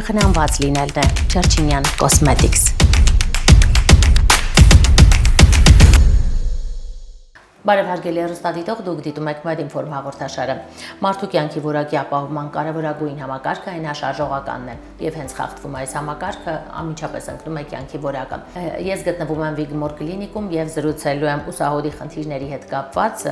խնամված լինելն է, Չերչինյան Cosmetics։ Բարև հարգելի հեռուստադիտող, դուք դիտում եք Medinform հաղորդաշարը։ Մարդու կյանքի որակի ապահովման կարևորագույն համակարգը այն հաշարժողականն է, եւ հենց խախտվում այս համակարգը անմիջապես ընկնում է կյանքի որակը։ Ես գտնվում եմ Wigmore կլինիկում եւ զրուցելու եմ ուսահոդի խնդիրների հետ կապված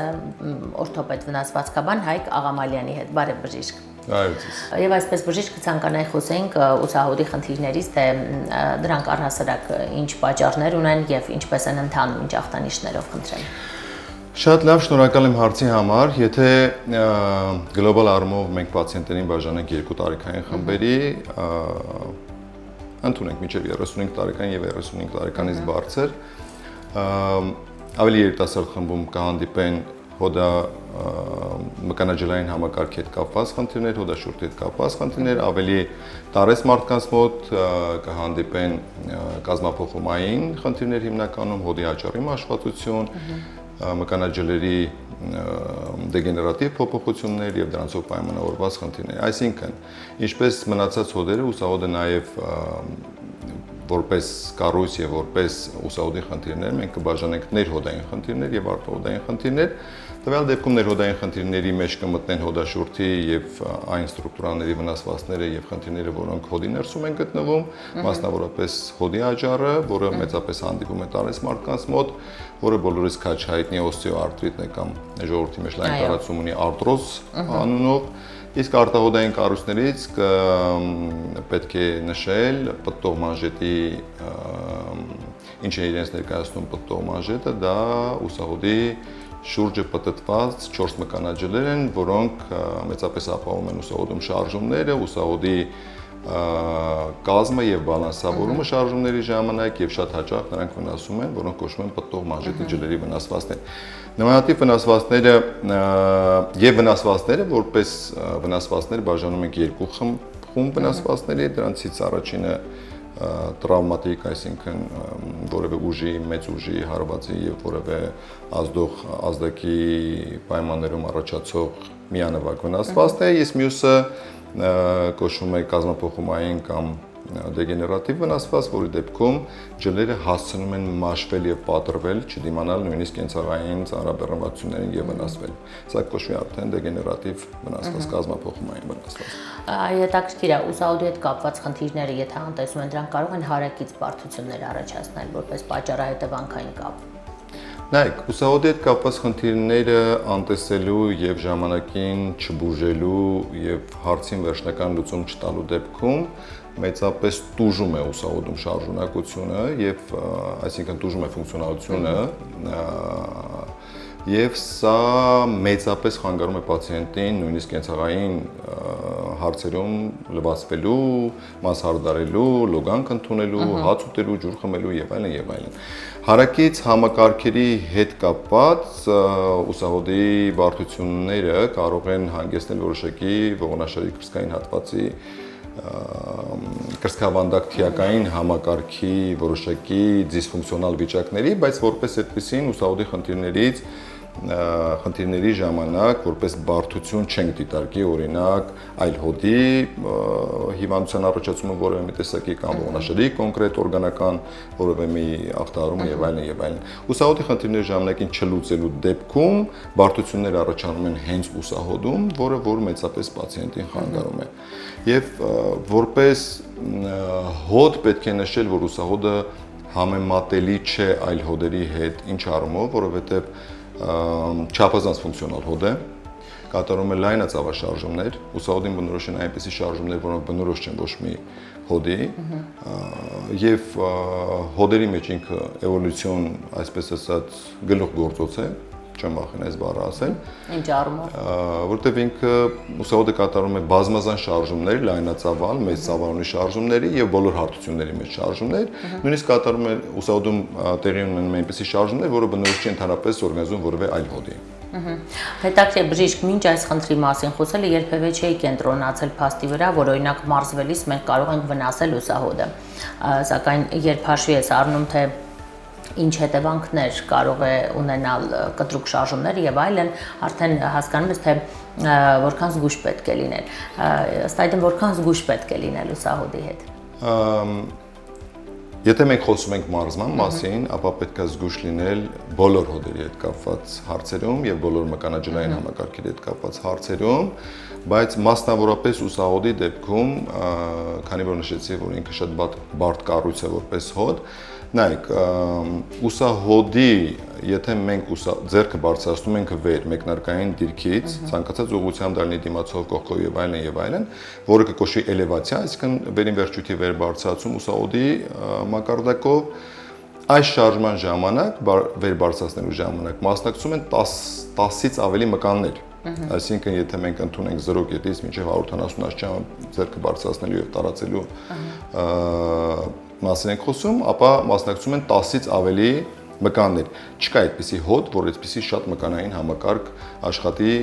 օրթոպեդ վնասվածքաբան Հայկ Աղամալյանի հետ։ Բարև բժիշկ։ Եվ այսպես բժիշկ կցանկանայի խոսենք ուսահոդի խնդիրներից, թե դրանք առհասարակ ինչ պատճառներ ունեն եւ ինչպես են ընթանում, ինչ ախտանիշներով խնդրեմ։ Շատ լավ, շնորհակալ եմ հարցի համար, եթե գլոբալ առումով մենք պացիենտներին բաժանենք 2 տարեկային խմբերի, ընդունենք մինչև 35 տարեկան եւ 35 տարեկանից բարձր, ավելի երիտասարդ խմբում կհանդիպեն հոդա մկանաջլային համակարգի հետ կապված խնդիրներ, հոդաշուրթի հետ կապված խնդիրներ, ավելի տարեց մարդկանց մոտ կհանդիպեն կազմափոխումային խնդիրներ հիմնականում, հոդի աճառի մաշվածություն, մկանաջլերի դեգեներատիվ փոփոխություններ եւ դրանցով պայմանավորված խնդիրներ։ Այսինքն, ինչպես մնացած հոդերը, ուսահոդը նաեւ որպես կառույց եւ որպես ուսահոդի խնդիրներ մենք կբաժանենք ներհոդային խնդիրներ եւ արտահոդային խնդիրներ։ Տվյալ դեպքում ներհոդային խնդիրների մեջ կմտնեն հոդաշուրթի եւ այն ստրուկտուրաների վնասվածքները եւ խնդիրները, որոնք հոդի ներսում են գտնվում, մասնավորապես հոդի աճառը, որը մեծապես հանդիպում է տարեց մարդկանց մոտ, որը բոլորիս քաչ հայտնի օստեոարտրիտն է կամ ժողովրդի մեջ լայն տարածում ունի արտրոզ անունով։ Իսկ արտահոդային կառույցներից պետք է նշել պտտող մանժետի, ինչ է իրենց ներկայացնում պտտող մանժետը, դա ուսահոդի շուրջը պտտված 4 մկանաջլեր են, որոնք մեծապես ապահովում են ուսահոդում շարժումները, ուսահոդի կազմը եւ բալանսավորումը շարժումների ժամանակ եւ շատ հաճախ նրանք վնասում են, որոնք կոչվում են պտտող մանժետի ջլերի վնասվածքներ։ Նմանատիպ վնասվածքները եւ վնասվածքները որպես վնասվածքներ բաժանում ենք 2 խումբ վնասվածքների, դրանցից առաջինը տրավմատիկ, այսինքն որևէ ուժի, մեծ ուժի, հարվածի եւ որևէ ազդակի պայմաններում առաջացող միանվագ վնասվածքներ, իսկ մյուսը կոչվում է կազմափոխումային կամ դեգեներատիվ վնասված, որի դեպքում ջլերը հասցնում են մաշվել եւ պատռվել, չդիմանալ նույնիսկ կենցաղային ծանրաբեռնվածություններին եւ վնասվել։ Սա կոչվում է արդեն դեգեներատիվ վնասված, կազմափոխումային վնասված։ Հետաքրքիր է, ուսահոդի հետ կապված խնդիրները, եթե անտեսում են, դրանք կարող են հարակից բարդություններ առաջացնել, որպես պատճառահետևանքային կապ։ Նայեք, ուսահոդի հետ կապված խնդիրները անտեսելու եւ ժամանակին չբուժելու եւ հարցին վերջնական լուծում չտալու դեպքում մեծապես տուժում է ուսահոդում շարժունակությունը եւ այսինքն տուժում է ֆունկցիոնալությունը եւ սա մեծապես խանգարում է պացիենտին նույնիսկ կենցաղային հարցերում լվացվելու, մաս հարդարելու, լոգանք ընդունելու, հաց ուտելու, ջուր խմելու եւ այլն եւ այլն։ Հարակից համակարգերի հետ կապված ուսահոդի բարդությունները կարող են հանգեցնել որոշակի ողնաշարի կրծքային հատվածի կրծքավանդակթիակային համակարգի որոշակի դիսֆունկցիոնալ վիճակների, բայց որպես այդպեսին ուսահոդի խնդիրների ժամանակ որպես բարդություն չենք դիտարկի, օրինակ այլ հոդի հիվանդության առաջացումը որևէ մի տեսակի կամ ողնաշարի կոնկրետ օրգանական որևէ մի ախտահարումը եւ այլն եւ այլն։ Ուսահոդի խնդիրների ժամանակին չլուծելու դեպքում բարդություններ առաջանում են հենց ուսահոդում, որը որ մեծապես պացիենտին խանգարում է։ Եվ որպես հոդ պետք է նշել, որ ուսահոդը համեմատելի չէ այլ հոդերի հետ, ինչ առումով, որովհետեւ չափազանց ֆունկցիոնալ հոդ է, կատարում է լայնածավալ շարժումներ, ուսահոդին բնորոշ են այնպիսի շարժումներ, որոնք բնորոշ չեն ոչ մի հոդի, եւ հոդերի մեջ ինքը էվոլյուցիոն, այսպես ասած, գլուխգործոց է, չեմ ախեն այս բառը ասել։ Ինչ առումով։ Որտեւ ինքը ուսահոդը կատարում է բազմազան շարժումներ, լայնածավալ, մեծ ծավալի շարժումների եւ բոլոր հարթությունների մեջ շարժումներ, նույնիսկ կատարում է ուսահոդում տեղի ունենում այնպիսի շարժումներ, որը բնորոշ չի ընդհանրապես օրգանիզմում որևէ այլ հոդի։ Հետաքրքիր բժիշկ, մինչ այս խնդրի մասին խոսելը երբևէ չէի կենտրոնացել փաստի վրա, որ օրինակ մարզվելիս մենք կարող ենք վնասել ուսահոդը։ Սակայն երբ հաշվի ես առնում, թե ինչ հետևանքներ կարող է ունենալ կտրուկ շարժումները եւ այլն, արդեն հասկանում ես թե որքան զգույշ պետք է լինել։ Ըստ այդմ որքան զգույշ պետք է լինել ուսահոդի հետ։ Եթե մենք խոսում ենք մարզման մասին, ապա պետք է զգույշ լինել բոլոր հոդերի հետ կապված հարցերում եւ բոլոր մկանաջրային համակարգերի հետ կապված հարցերում, բայց մասնավորապես ուսահոդի դեպքում, քանի որ նշեցի, որ ինքը շատ բարդ կառույց է որպես հոդ, նայեք, ուսահոդի, եթե մենք ձեռքը բարձրացնում ենք վեր մեկնարկային դիրքից, ցանկացած ուղղությամբ դառնի դիմացով կողքով եւ այլն, որը կկոչվի էլևացիա, այսինքն վերին վերջույթի վեր բարձրացում ուսահոդի մակարդակով, այս շարժման ժամանակ, վեր բարձրացնելու ժամանակ մասնակցում են 10-ից ավելի մկաններ։ Այսինքն, եթե մենք ընդունենք 0.5 մինչև 170 աշճան ձեռքը բարձրացնելու եւ տարածելու մասին ենք խոսում, ապա մասնակցում են 10-ից ավելի մկաններ։ Չկա այդպիսի հոդ, որ այդպիսի շատ մկանային համակարգ աշխատի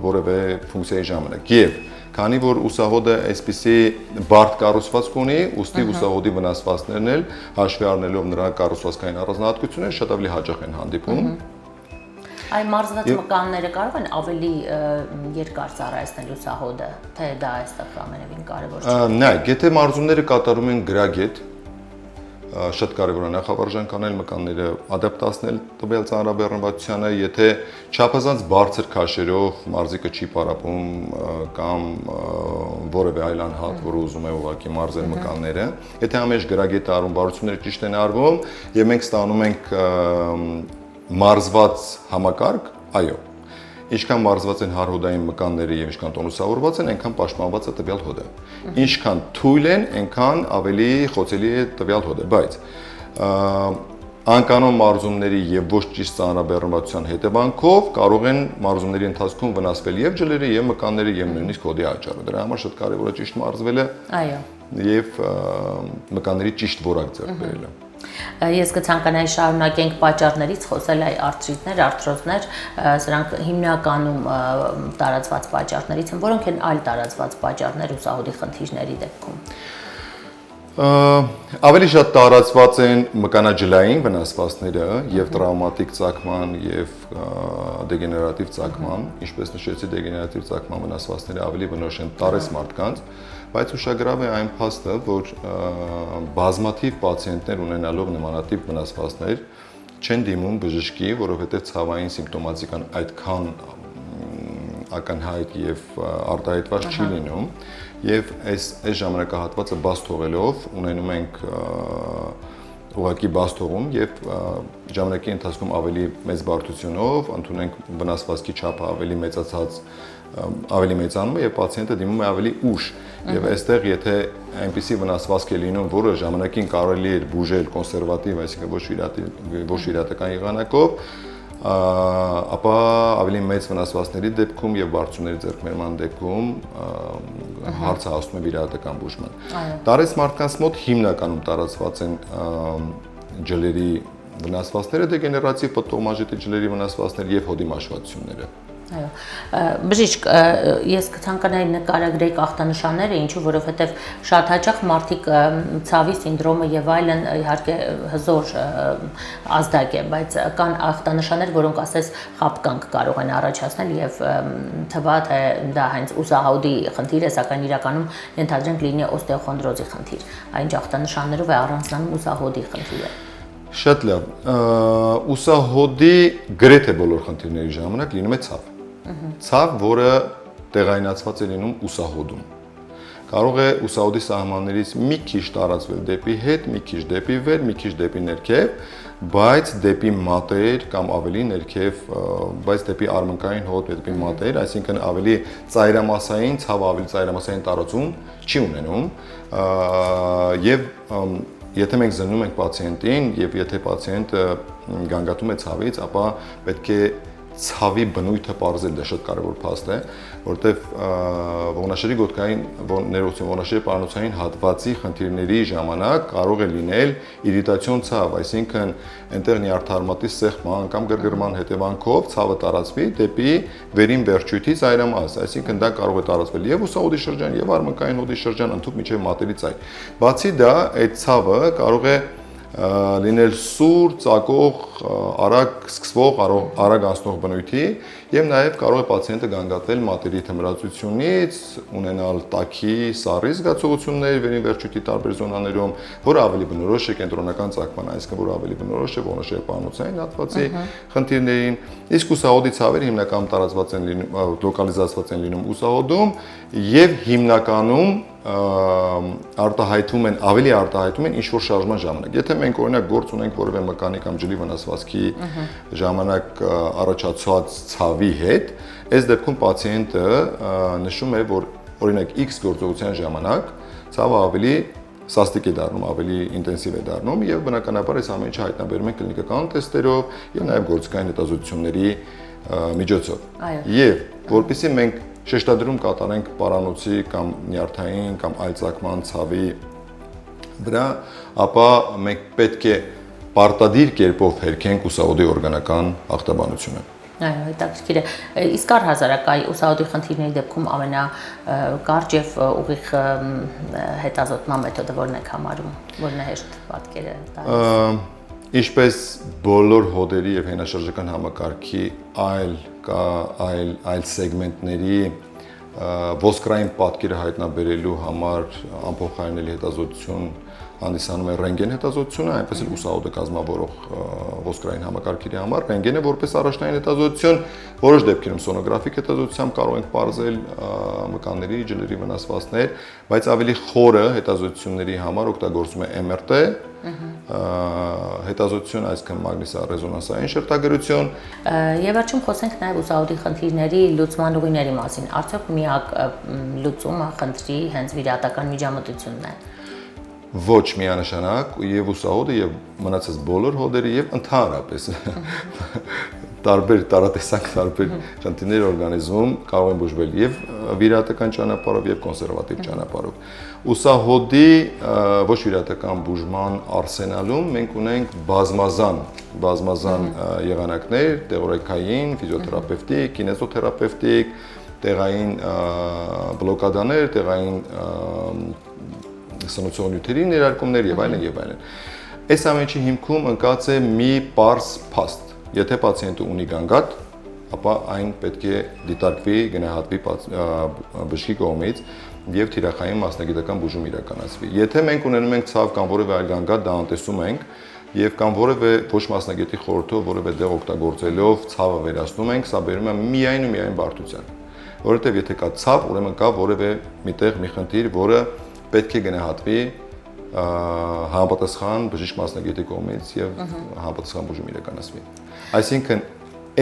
որևէ ֆունկցիայի ժամանակ։ Եվ քանի որ ուսահոդը այսպիսի բարդ կառուցվածք ունի, ուստի ուսահոդի վնասվածքներն էլ հաշվի առնելով նրա կառուցվածքային առանձնահատկությունները շատ ավելի հաճախ են հանդիպում։ Այ մարզված մկանները կարող են ավելի երկար ծառայեցնել ուսահոդը, թե դա այստեղ ամենևին կարևոր չէ։ Նայեք, եթե մարզումները կատարում են գրագետ, շատ կարևոր է նախավարժանքանել մկանները, ադապտացնել տվյալ ծանրաբեռնվածությանը, եթե չափազանց բարձր քաշերով մարզիկը չի պարապում կամ որևէ այլ անհատ, որը ուզում է ուղղակի մարզել մկանները, եթե ամեն գրագետ արումբարությունները ճիշտ են արվում եւ մենք ստանում ենք մարզված համակարգ, այո, ինչքան մարզված են հարհոդային մկանները եւ ինչքան տոնուսավորված են, այնքան պաշտպանված է տվյալ հոդը։ Ինչքան թույլ են, այնքան ավելի խոցելի է տվյալ հոդը, բայց անկանոն մարզումների եւ ոչ ճիշտ ծանրաբեռնվածության հետևանքով կարող են մարզումների ընթացքում վնասվել եւ ջլերը եւ մկանները եւ նույնիսկ հոդի աճառը։ Դրա համար շատ կարեւոր է ճիշտ մարզվելը։ Այո։ Եվ մկանների ճիշտ որակ ձեռք բերելը։ Ես կցանկանայի շարունակենք պատճառներից խոսել այ արթրիտներ, արթրոզներ, սրանք հիմնականում տարածված պատճառներից են, որոնք են այլ տարածված պատճառներ ուսահոդի խնդիրների դեպքում։ Ավելի շատ տարածված են մկանաջլային վնասվածքները եւ տրավմատիկ ծագման եւ դեգեներատիվ ծագման, ինչպես նշեցի, դեգեներատիվ ծագման վնասվածքները ավելի բնորոշ են տարեց մարդկանց, բայց ուշագրավ է այն փաստը, որ բազմաթիվ պացիենտներ ունենալով նմանատիպ վնասվածքներ չեն դիմում բժշկի, որովհետեւ ցավային սիմպտոմատիկան այդքան ակնհայտ եւ արտահայտված չի լինում եւ այս ժամանակահատվածը բաց թողելով ունենում ենք ուղղակի բաց թողում եւ ժամանակի ընթացքում ավելի մեծ բարդությունով ընդունենք վնասվածքի չափը ավելի մեծանում է եւ պացիենտը դիմում է ավելի ուշ եւ այստեղ եթե այնպիսի վնասվածք է լինում, որը ժամանակին կարելի է բուժել կոնսերվատիվ, այսինքն ոչ վիրատական եղանակով, ապա ավելի մեծ վնասվածքների դեպքում եւ բարձունների ձեռքբերման դեպքում հարցը հասնում է վիրահատական բուժման։ Տարեց մարդկանց մոտ հիմնականում տարածված են ջլերի վնասվածքները, դեգեներատիվ պաթոմաժետի ջլերի վնասվածքներ եւ հոդի մաշվածությունները։ Այո, բժիշկ, ես կցանկանայի նկարագրեի ախտանշանները, ինչու, որովհետև շատ հաճախ մարդիկ ցավի սինդրոմը եւ այլն իհարկե հզոր ազդակ է, բայց կան ախտանշաններ, որոնք ասես խապկանք կարող են առաջացնել եւ թվա թե դա հենց ուսահոդի խնդիր է, սակայն իրականում ենթադրենք լինի օստեոխոնդրոզի խնդիր։ Այն ախտանշաններով է առանձնանում ուսահոդի խնդիրը։ Շատ լավ։ Ուսահոդի գրեթե բոլոր խնդիրների ժամանակ լինում է ցավ։ Ցավ, որը տեղայնացված է լինում ուսահոդում։ Կարող է ուսահոդի սահմաններից մի քիչ տարածվել դեպի հետ, մի քիչ դեպի վեր, մի քիչ դեպի ներքև, բայց դեպի մատեր կամ ավելի ներքև, բայց դեպի արմնկային հոդ, դեպի մատեր, այսինքն ավելի ծայրամասային, ցավը ավելի ծայրամասային տարածում չի ունենում, եւ եթե մենք զննում ենք պացիենտին եւ եթե պացիենտը գանգատում է ցավից, ապա պետք է ցավի բնույթը պարզել, դա շատ կարևոր փաստ է, որտեվ ողնաշերի գոտկային ներողություն, ողնաշերի պարանոցային հատվածի խնդիրների ժամանակ կարող է լինել իրիտացիոն ցավ, այսինքն այնտեղ նյարդարմատի սեղման կամ գրգռման հետևանքով ցավը տարածվի դեպի վերին վերջույթի ծայրամաս, այսինքն դա կարող է տարածվել եւ ուսահոդի շրջան եւ արմնկային հոդի շրջան ընդհանուր միջև մատերի ծայր։ Բացի դա, այդ ցավը կարող է լինել սուր, ծակող, արագ սկսվող, արագ անցնող բնույթի եւ նաեւ կարող է պացիենտը գանգատվել մատերի թմրածությունից, ունենալ տաքի, սառի զգացողություններ վերին վերջույթի տարբեր զոնաներում, որը ավելի բնորոշ է կենտրոնական ծակման, այսինքն որ ավելի բնորոշ է ողնաշերպանոցային հատվածի խնդիրներին, իսկ ուսահոդի ցավերը հիմնականում տարածված են լինում, լոկալիզացված են լինում ուսահոդում եւ հիմնականում արտահայտում են, ավելի արտահայտում են ինչ-որ շարժման ժամանակ։ Եթե մենք օրինակ գործ ունենք որևէ մկանի կամ ջրի վնասվածքի ժամանակ առաջացած ցավի հետ, այս դեպքում պացիենտը նշում է, որ օրինակ X գործողության ժամանակ ցավը ավելի սաստիկ է դառնում, ավելի ինտենսիվ է դառնում եւ բնականաբար այս ամենը հայտնաբերում են կլինիկական տեստերով եւ նաեւ գործիքային հետազոտությունների միջոցով։ Եվ որpեսզի մենք շեշտադրում կատարենք պարանոցի կամ նյարդային կամ այլ ծակման ցավի վրա, ապա մենք պետք է պարտադիր կերպով հերքենք ուսահոդի օրգանական ախտաբանությունը։ Այո, հետաքրքիր է։ Իսկ առհասարակ ուսահոդի խնդիրների դեպքում ամենակարճ եւ ուղիղ հետազոտման մեթոդը որն է համարում, որն է հեշտ պատկերը տալիս։ Ինչպես բոլոր հոդերի եւ հենաշարժական համակարգի այլ սեգմենտների ոսկրային պատկերը հայտնաբերելու համար անփոխարինելի հետազոտություն հանդիսանում է ռենտգեն հետազոտությունը, այնպես էլ ուսահոդը կազմավորող ոսկրային համակարգերի համար ռենտգենը որպես առաջնային հետազոտություն, որոշ դեպքերում սոնոգրաֆիկ հետազոտությամբ կարող ենք պարզել մկանների, ջլերի վնասվածքներ, բայց ավելի խորը հետազոտությունների համար օգտագործում է MRT հետազոտություն, այսինքն մագնիսառեզոնանսային շերտագրություն։ Եվ վերջում խոսենք նաև ուսահոդի խնդիրների լուծման ուղիների մասին։ Արդյոք միակ լուծումը խնդրի հենց վիրահատական միջամտությունն է։ Ոչ միանշանակ եւ ուսահոդը եւ մնացած բոլոր հոդերը եւ ընդհանրապես տարբեր տարատեսակ տարբեր խնդիրներ օրգանիզմում կարող են բուժվել եւ վիրահատական ճանապարհով եւ կոնսերվատիվ ճանապարհով։ Ուսահոդի ոչ վիրահատական բուժման արսենալում մենք ունենք բազմազան եղանակներ, տեորիկային, ֆիզիոթերապևտիկ, կինեզոթերապևտիկ, տեղային բլոկադաներ, տեղային սնուցող նյութերի ներարկումներ եւ այլն եւ այլն։ Այս ամենի հիմքում ընկած է մի պարզ փաստ։ Եթե պացիենտը ունի գանգատ, ապա այն պետք է դիտարկվի, գնահատվի բժշկի կողմից եւ թիրախային մասնագիտական բուժում իրականացվի։ Եթե մենք ունենում ենք ցավ կամ որևէ այլ գանգատ, դա անտեսում ենք եւ կամ որևէ ոչ մասնագետի խորհրդով որևէ դեղ օգտագործելով ցավը վերացնում ենք, սա բերում է միայն ու միայն բարդության։ Որովհետեւ եթե կա ցավ, ուրեմն կա որևէ միտեղ մի խնդիր, որը պետք է գնահատվի համապատասխան բժիշկ մասնագետի կողմից եւ համապատասխան բուժում իրականացվի։ Այսինքն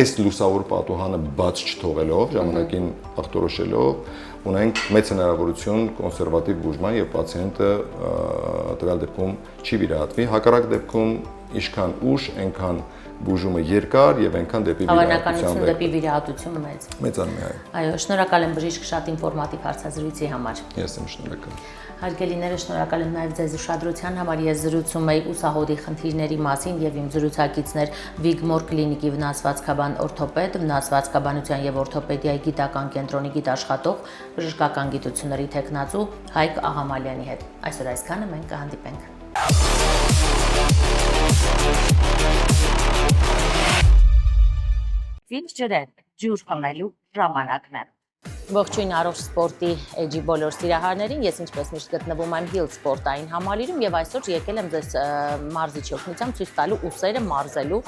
այս լուսավոր պատուհանը բաց չթողելով, ժամանակին ախտորոշելով, ունենք մեծ հնարավորություն կոնսերվատիվ բուժման եւ պացիենտը տվյալ դեպքում չի վիրահատվի, հակառակ դեպքում ինչքան ուշ, այնքան բուժումը երկար եւ այնքան դեպի վիրահատության դեպի վիրահատություն մեծ։ Մեծանում է։ Այո, շնորհակալ եմ բժիշկ շատ ինֆորմատիվ հարցազրույցի համար։ Ես եմ շնորհակալ։ Հարգելիները, շնորհակալ եմ նաև ձեզ ուշադրության համար։ Ես զրուցում էի ուսահոդի խնդիրների մասին եւ իմ զրուցակիցներ Վիգմոր կլինիկի վնասվածքաբան օրթոպեդ, վնասվածքաբանության եւ օրթոպեդիայի գիտական կենտրոնի գիտաշխատող, բժշկական գիտությունների թեկնածու Հայկ Աղամալյանի հետ։ Այսօր այսքանը, մենք կհանդիպենք։ Ֆիլմ ջրեն, ջուր խմելու ժամանակն է։ Ողջույն առողջ սպորտի էջի բոլոր սիրահարներին, ես ինչպես միշտ գտնվում եմ Hill սպորտային համալիրում եւ այսօր եկել եմ ձեզ մարզիչի օգնությամբ ցույց տալու ուսերը մարզելու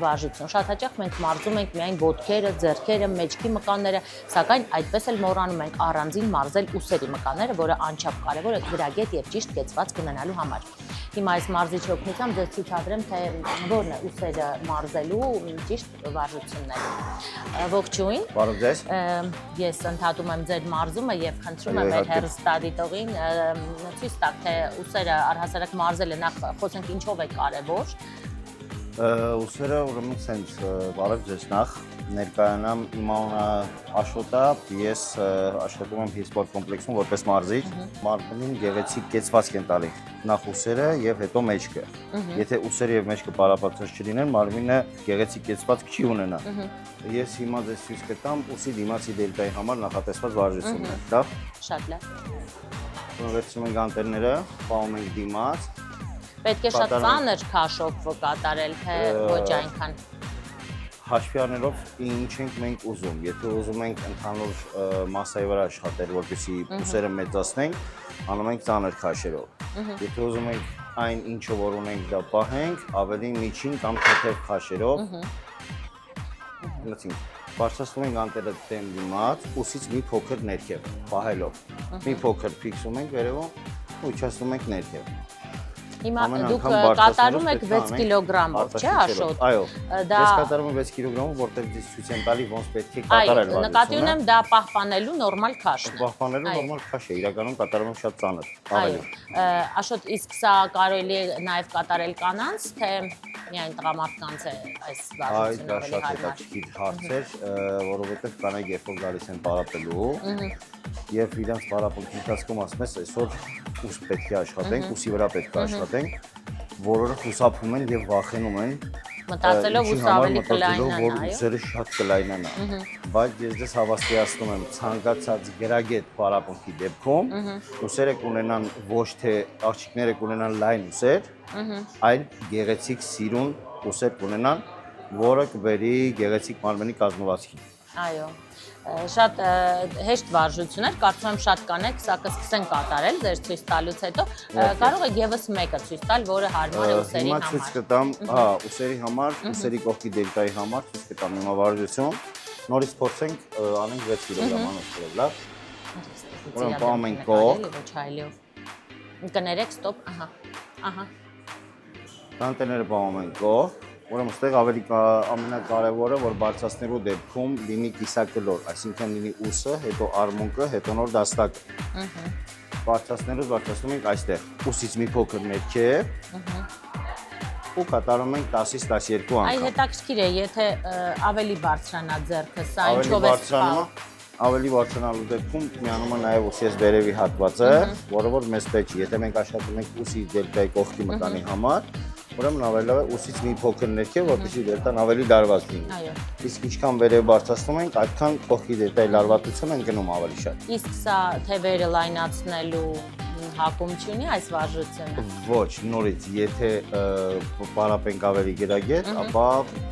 վարժություն։ Շատ հաճախ մենք մարզում ենք միայն ոտքերը, ձեռքերը, մեջքի մկանները, սակայն այդպես էլ մոռանում ենք առանձին մարզել ուսերի մկանները, որը անչափ կարեւոր է գրագետ եւ ճիշտ կեցվածք ունենալու համար։ Հիմա այս մարզիչի օգնությամբ ձեզ ցույցադրեմ, թե որն է ուսերը մարզելու ճիշտ վարժությունն է։ Ողջույն։ Բարև ձեզ։ Ես ընդհատում եմ ձեր մարզումը եւ խնդրում եմ մեր հեռուստադիտողին ցույց տալ, թե ուսերը առհասարակ մարզելը նախ խոսենք ինչով է կարեւոր։ Ուսերը ուրեմն sense բարև ձեզ նախ ներկայանամ իմ անունը Աշոտ է, ես աշխատում եմ Hill Sport կոմպլեքսում որպես մարզիչ, մարմնին գեղեցիկ կեցվածք են տալի նախ ուսերը եւ հետո մեջքը։ Եթե ուսերը եւ մեջքը պարապած չլինեն, մարմինը գեղեցիկ կեցվածք չի ունենա։ Ես հիմա ձեզ ցույց կտամ ուսի դիմացի դելտայի համար նախատեսված վարժությունները, լավ։ Շատ լավ։ Վերցնում ենք անտերները, պահում ենք դիմաց։ Պետք է շատ ծանր քաշով կատարել, թե ոչ այնքան։ Հաշվի առնելով ինչ ենք մենք ուզում։ Եթե ուզում ենք ընդհանուր մասայի վրա աշխատել, որպեսզի ուսերը մեծացնենք, անում ենք ծանր քաշերով։ Եթե ուզում ենք այն ինչը որ ունենք դա պահենք, ավելի միջին կամ թեթև քաշերով։ Լսենք, բարձրացնում ենք անտերը դեմ դիմաց, ուսից մի փոքր ներքև, պահելով։ Մի փոքր ֆիքսում ենք վերևում ու իջացնում ենք ներքև։ Հիմա դուք կատարում եք 6 կիլոգրամով, չէ՞ Աշոտ։ Այո։ Ես կատարում եմ 6 կիլոգրամով, որտեղ դից ցույց եմ տալի ոնց պետք է կատարել վարությունը։ Այո, նկատի ունեմ դա պահպանելու նորմալ քաշն է։ Պահպանելու նորմալ քաշ է, իրականում կատարում եմ շատ ծանր, ավելի։ Աշոտ, իսկ սա կարելի է նաև կատարել կանանց, թե միայն տղամարդկանց է այս վարժությունը ավելի Այդ դա շատ հարմար։ հետաքրքիր հարց էր, որովհետև կանայք երբ որ գալիս են պարապելու, եւ իրենց պարապմունքի ընթացքում ասում ես, այսօր ուս պետք է աշխատենք, ուսի վրա պետք է աշխատենք, որոնք խուսափում են եւ վախենում են Մտածելով ուսը ավելի կլայնանա, որ այո։ ուսերը շատ կլայնանա։ Բայց ես դες հավաստիացնում եմ ցանկացած գրագետ պարապմունքի դեպքում ուսերը կունենան ոչ թե աղջիկները կունենան լայն ուսեր, այլ գեղեցիկ սիրուն ուսեր կունենան, որը կբերի գեղեցիկ մարմնի կազմվածքին։ Այո։ Շատ հեշտ վարժություններ, կարծում եմ շատ կանեք, սա կսկսեն կատարել ձեր ցույց տալուց հետո։ Կարող եք եւս մեկը ցույց տալ, որը հարմար է ուսերի Հիմա ցույց համար։ կտամ, ուսերի համար, ուսերի կողքի դելտայի համար ցույց կտամ հիմա վարժություն։ Նորից փորձենք անենք 6 կիլոգրամ անոսել, լավ։ Ուրեմն պահում ենք կողք։ Ոչ այլով։ Կներեք, ստոպ, ահա։ Ահա։ Տանտերները պահում ենք կողք։ Ուրեմն այստեղ ավելի ամենակարևորը, որ բարձրացնելու դեպքում լինի կիսակլոր, այսինքն լինի ուսը, հետո արմունկը, հետո նոր դաստակը։ Բարձրացնելուց բարձրացնում ենք այստեղ։ Ուսից մի փոքր ներքև։ Ու կատարում ենք 10-ից 12 անգամ։ Այ հետաքրքիր է, եթե ավելի բարձրանա ձեռքը, սա ինչով է սպառնում։ Ավելի բարձրանալու դեպքում միանում է նաև ուսի վերևի հատվածը, որը որ մեզ պետք է։ Եթե մենք աշխատում ենք ուսի դելտայի կողքի մկանի համար, ուրեմն ավելի լավ է ուսից մի փոքր ներքև, որպեսզի դելտան ավելի լարված լինի։ Այո։ Իսկ ինչքան վերև բարձրացնում ենք, այդքան կողքի դելտայի լարվածությունը ընկնում ավելի շատ։ Իսկ սա թևերը լայնացնելու հակում չունի այս վարժությունը։ Ոչ, նորից, եթե պարապենք ավելի գրագետ, ապա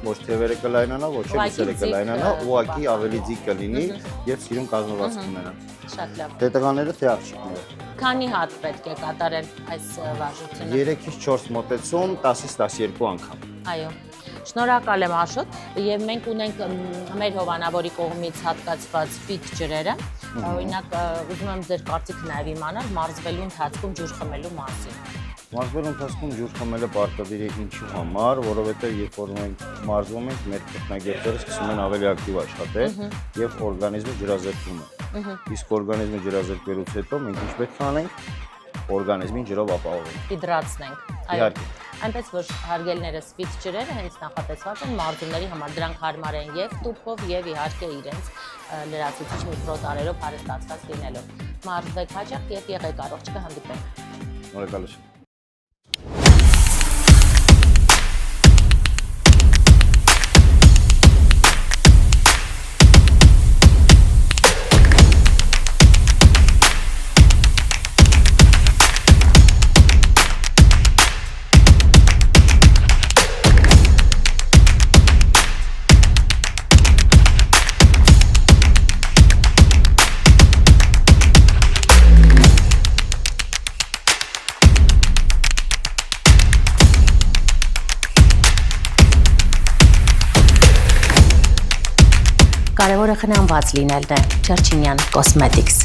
ոչ թևերը կլայնանա, ոչ էլ ուսերը կլայնանա, ուղղակի ավելի ձիգ կլինի եւ սիրուն կազմվածք կունենա։ Շատ լավ։ Թե տղաները, թե աղջիկները։ Քանի հատ պետք է կատարել այս վարժությունը։ 3-ից 4 մոտեցում, 10-ից 12 անգամ։ Այո։ Շնորհակալ եմ Աշոտ, եւ մենք ունենք մեր հովանավորի կողմից հատկացված ֆիտ ջրերը։ Օրինակ, ուզում եմ ձեր կարծիքը նաեւ իմանալ մարզվելու ընթացքում ջուր խմելու մասին։ Մարզվելու ընթացքում ջուր խմելը պարտադիր է ինչու համար, որովհետեւ երբ որ մենք մարզվում ենք, մեր քրտնագետները սկսում են ավելի ակտիվ աշխատել եւ օրգանիզմը ջրազրկվում է։ Իսկ օրգանիզմը ջրազրկվելուց հետո մենք ինչ պետք է անենք, օրգանիզմին ջրով ապահովենք։ Հիդրացնենք։ Իհարկե։ Այնպես որ հարգելներս ֆիտ ջրերը հենց նախատեսված են մարզումների համար, դրանք հարմար են եւ տուփով եւ իհարկե իրենց լրացուցիչ միկրոտարերով հարստացված լինելով։ Մարզվեք հաճախ եւ եղեք առողջ, կհանդիպենք։ Շնորհակալություն։ Կարևորը խնամված լինելն է։ Չերչինյան Cosmetics